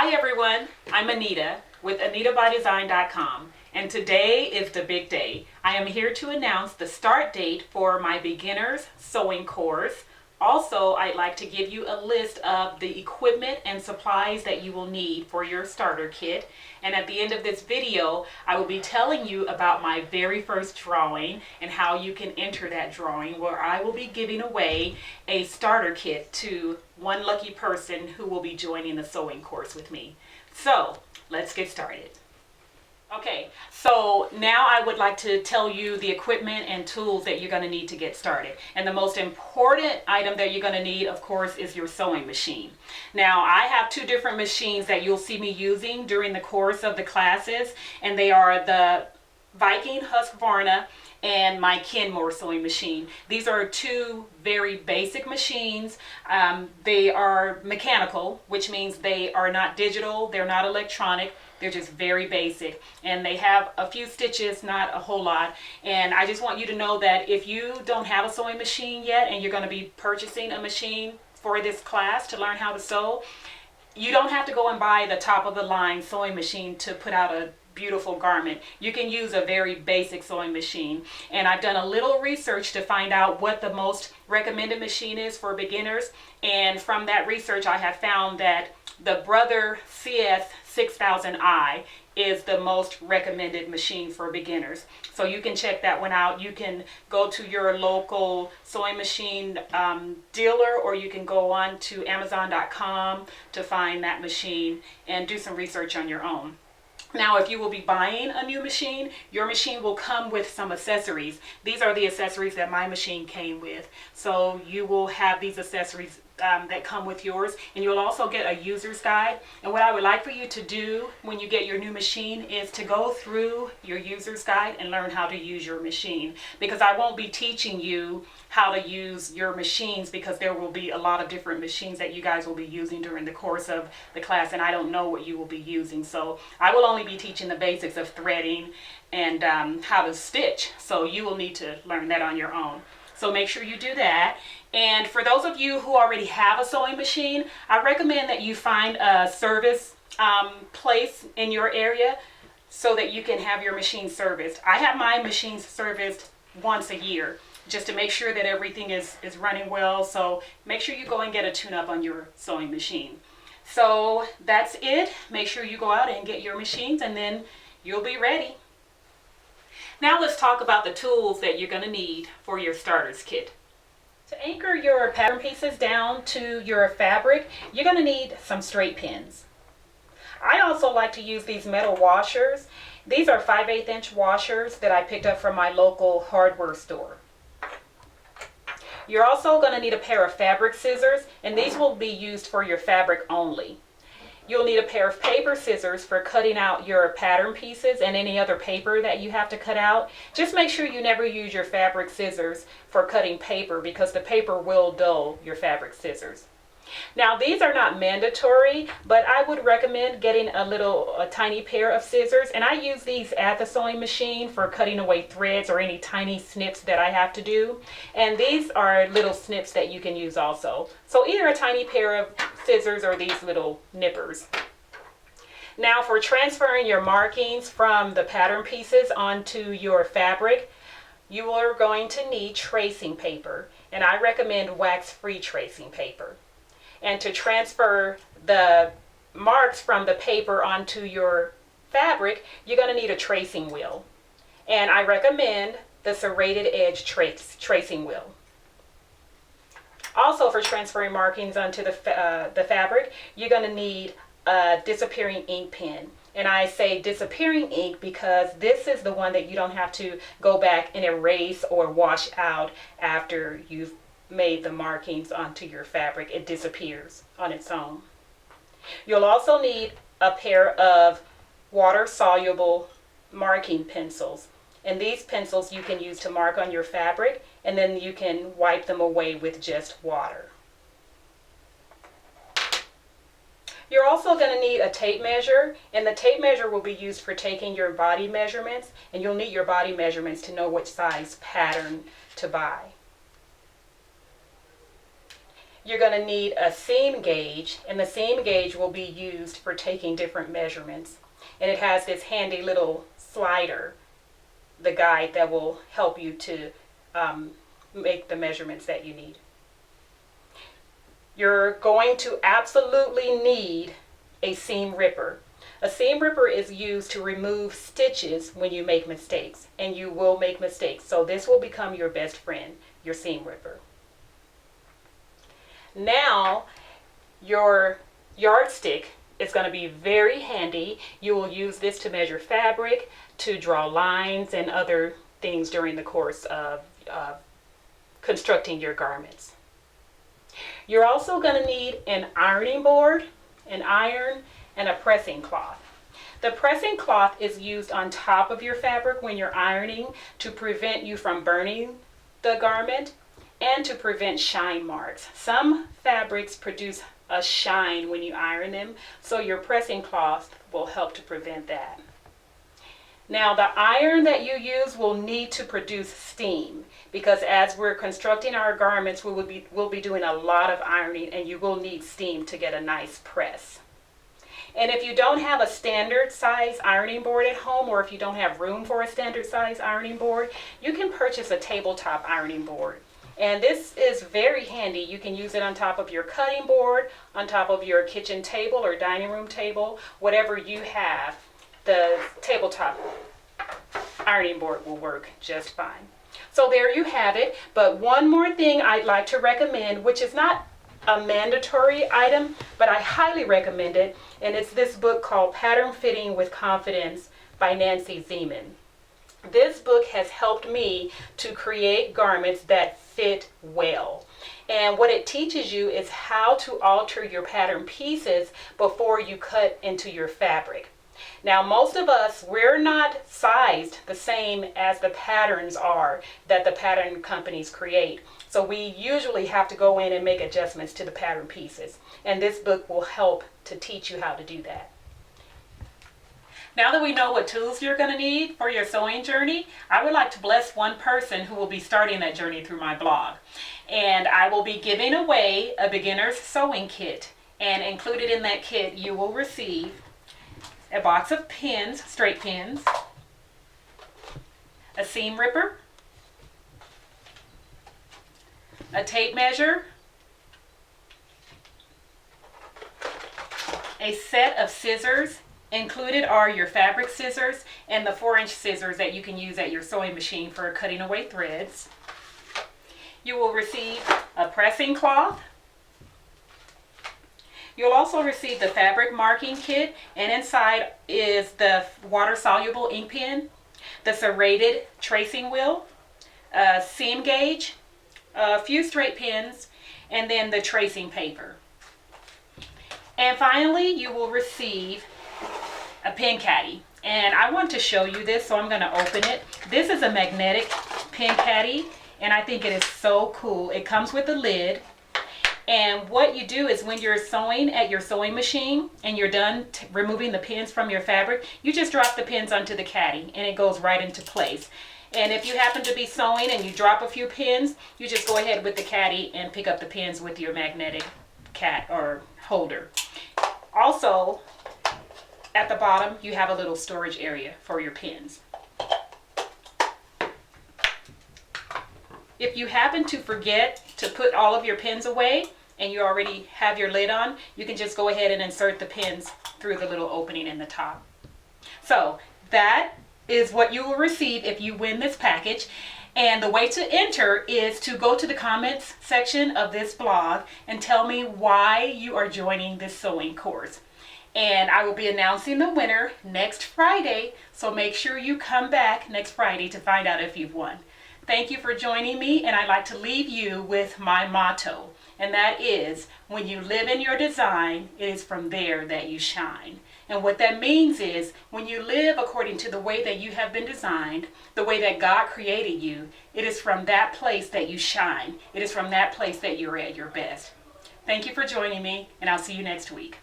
Hi everyone, I'm Anita with AnitaByDesign.com, and today is the big day. I am here to announce the start date for my beginner's sewing course. Also, I'd like to give you a list of the equipment and supplies that you will need for your starter kit. And at the end of this video, I will be telling you about my very first drawing and how you can enter that drawing, where I will be giving away a starter kit to one lucky person who will be joining the sewing course with me. So, let's get started. Okay, so now I would like to tell you the equipment and tools that you're going to need to get started. And the most important item that you're going to need, of course, is your sewing machine. Now, I have two different machines that you'll see me using during the course of the classes, and they are the Viking Husqvarna and my Kenmore sewing machine. These are two very basic machines. They are mechanical, which means they are not digital, they're not electronic. They're just very basic, and they have a few stitches, not a whole lot. And I just want you to know that if you don't have a sewing machine yet and you're going to be purchasing a machine for this class to learn how to sew, you don't have to go and buy the top of the line sewing machine to put out a beautiful garment. You can use a very basic sewing machine. And I've done a little research to find out what the most recommended machine is for beginners. And from that research, I have found that the Brother CS6000i is the most recommended machine for beginners. So you can check that one out. You can go to your local sewing machine dealer, or you can go on to Amazon.com to find that machine and do some research on your own. Now, if you will be buying a new machine, your machine will come with some accessories. These are the accessories that my machine came with. So you will have these accessories that come with yours, and you'll also get a user's guide. And what I would like for you to do when you get your new machine is to go through your user's guide and learn how to use your machine, because I won't be teaching you how to use your machines, because there will be a lot of different machines that you guys will be using during the course of the class, and I don't know what you will be using. So I will only be teaching the basics of threading and how to stitch, so you will need to learn that on your own. So make sure you do that. And for those of you who already have a sewing machine, I recommend that you find a service place in your area so that you can have your machine serviced. I have my machine serviced once a year just to make sure that everything is running well. So make sure you go and get a tune-up on your sewing machine. So that's it. Make sure you go out and get your machines, and then you'll be ready. Now let's talk about the tools that you're going to need for your starters kit. To anchor your pattern pieces down to your fabric, you're going to need some straight pins. I also like to use these metal washers. These are 5/8 inch washers that I picked up from my local hardware store. You're also going to need a pair of fabric scissors, and these will be used for your fabric only. You'll need a pair of paper scissors for cutting out your pattern pieces and any other paper that you have to cut out. Just make sure you never use your fabric scissors for cutting paper, because the paper will dull your fabric scissors. Now, these are not mandatory, but I would recommend getting a tiny pair of scissors, and I use these at the sewing machine for cutting away threads or any tiny snips that I have to do. And these are little snips that you can use also. So either a tiny pair of scissors or these little nippers. Now, for transferring your markings from the pattern pieces onto your fabric, you are going to need tracing paper, and I recommend wax-free tracing paper. And to transfer the marks from the paper onto your fabric, you're going to need a tracing wheel. And I recommend the serrated edge tracing wheel. Also, for transferring markings onto the fabric, you're going to need a disappearing ink pen. And I say disappearing ink because this is the one that you don't have to go back and erase or wash out after you've made the markings onto your fabric. It disappears on its own. You'll also need a pair of water-soluble marking pencils. And these pencils you can use to mark on your fabric, and then you can wipe them away with just water. You're also going to need a tape measure, and the tape measure will be used for taking your body measurements, and you'll need your body measurements to know which size pattern to buy. you're going to need a seam gauge, and the seam gauge will be used for taking different measurements. And it has this handy little slider, the guide that will help you to make the measurements that you need. You're going to absolutely need a seam ripper. A seam ripper is used to remove stitches when you make mistakes, and you will make mistakes. So this will become your best friend, your seam ripper. Now, your yardstick is going to be very handy. You will use this to measure fabric, to draw lines and other things during the course of constructing your garments. You're also going to need an ironing board, an iron, and a pressing cloth. The pressing cloth is used on top of your fabric when you're ironing to prevent you from burning the garment and to prevent shine marks. Some fabrics produce a shine when you iron them, so your pressing cloth will help to prevent that. Now, the iron that you use will need to produce steam, because as we're constructing our garments, we'll be doing a lot of ironing, and you will need steam to get a nice press. And if you don't have a standard size ironing board at home, or if you don't have room for a standard size ironing board, you can purchase a tabletop ironing board. And this is very handy. You can use it on top of your cutting board, on top of your kitchen table or dining room table, whatever you have. The tabletop ironing board will work just fine. So there you have it. But one more thing I'd like to recommend, which is not a mandatory item, but I highly recommend it, and it's this book called Pattern Fitting with Confidence by Nancy Zeman. This book has helped me to create garments that fit well. And what it teaches you is how to alter your pattern pieces before you cut into your fabric. Now, most of us, we're not sized the same as the patterns are that the pattern companies create. So we usually have to go in and make adjustments to the pattern pieces. And this book will help to teach you how to do that. Now that we know what tools you're going to need for your sewing journey, I would like to bless one person who will be starting that journey through my blog. And I will be giving away a beginner's sewing kit. And included in that kit, you will receive a box of pins, straight pins, a seam ripper, a tape measure, a set of scissors. Included are your fabric scissors and the 4-inch scissors that you can use at your sewing machine for cutting away threads. You will receive a pressing cloth. You'll also receive the fabric marking kit, and inside is the water-soluble ink pen, the serrated tracing wheel, a seam gauge, a few straight pins, and then the tracing paper. And finally, you will receive a pin caddy. And I want to show you this, so I'm going to open it. This is a magnetic pin caddy, and I think it is so cool. It comes with a lid. And what you do is when you're sewing at your sewing machine and you're done removing the pins from your fabric, you just drop the pins onto the caddy and it goes right into place. And if you happen to be sewing and you drop a few pins, you just go ahead with the caddy and pick up the pins with your magnetic holder. Also, at the bottom, you have a little storage area for your pins. If you happen to forget to put all of your pins away and you already have your lid on, you can just go ahead and insert the pins through the little opening in the top. So that is what you will receive if you win this package. And the way to enter is to go to the comments section of this blog and tell me why you are joining this sewing course. And I will be announcing the winner next Friday, so make sure you come back next Friday to find out if you've won. Thank you for joining me, and I'd like to leave you with my motto, and that is, when you live in your design, it is from there that you shine. And what that means is, when you live according to the way that you have been designed, the way that God created you, it is from that place that you shine. It is from that place that you're at your best. Thank you for joining me, and I'll see you next week.